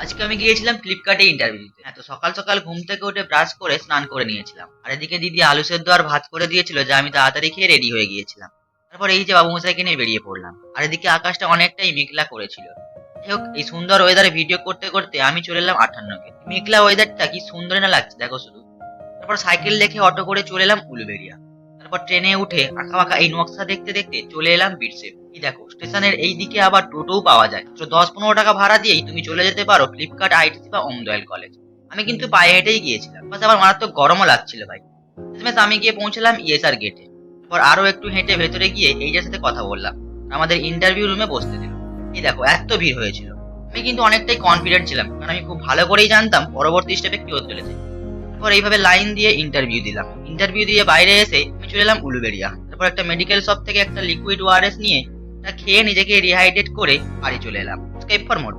আজকে আমি গিয়েছিলাম ফ্লিপকার্টে ইন্টারভিউ দিতে। তো সকাল সকাল ঘুম থেকে উঠে ব্রাশ করে স্নান করে নিয়েছিলাম। আর এদিকে দিদি আলু সেদ্ধ আর ভাত করে দিয়েছিল, যা আমি তাড়াতাড়ি খেয়ে রেডি হয়ে গিয়েছিলাম। তারপর এই যে বাবুমশাইকে নিয়ে বেরিয়ে পড়লাম। আর এদিকে আকাশটা অনেকটাই মেঘলা করেছিল। যাই হোক, এই সুন্দর ওয়েদারে ভিডিও করতে করতে আমি চলে এলাম 58 কে। মেঘলা ওয়েদারটা কি সুন্দর না লাগছে দেখো শুধু। তারপর সাইকেল রেখে অটো করে চলে এলাম উলুবেড়িয়া। তারপর ট্রেনে উঠে আঁকা বাঁকা এই নকশা দেখতে দেখতে চলে এলাম বিরসেপ। এই দেখো, স্টেশনের এই দিকে আবার টোটোও পাওয়া যায়। তো 10-15 টাকা ভাড়া দিয়েই তুমি চলে যেতে পারো ফ্লিপকার্ট আইটিসি বা ওমদয়াল কলেজ। আমি কিন্তু পায়ে হেঁটেই গিয়েছিলাম, বাস আমার মারাত্মক গরমও লাগছিল ভাই। শেষমেশ আমি গিয়ে পৌঁছলাম ইএসআর গেটে। তারপর আরো একটু হেঁটে ভেতরে গিয়ে এইটার সাথে কথা বললাম। আমাদের ইন্টারভিউ রুমে বসতে দিল। এই দেখো, এত ভিড় হয়েছিল। আমি কিন্তু অনেকটাই কনফিডেন্ট ছিলাম, কারণ আমি খুব ভালো করেই জানতাম পরবর্তী স্টেপে কি হতে চলেছে। তারপর এইভাবে লাইন দিয়ে ইন্টারভিউ দিলাম। ইন্টারভিউ দিয়ে বাইরে এসে আমি চলে এলাম উলুবেড়িয়া। তারপর একটা মেডিকেল শপ থেকে একটা লিকুইড ওআরএস নিয়ে তা খেয়ে নিজেকে রিহাইড্রেট করে বাড়ি চলে এলাম। Escape for more.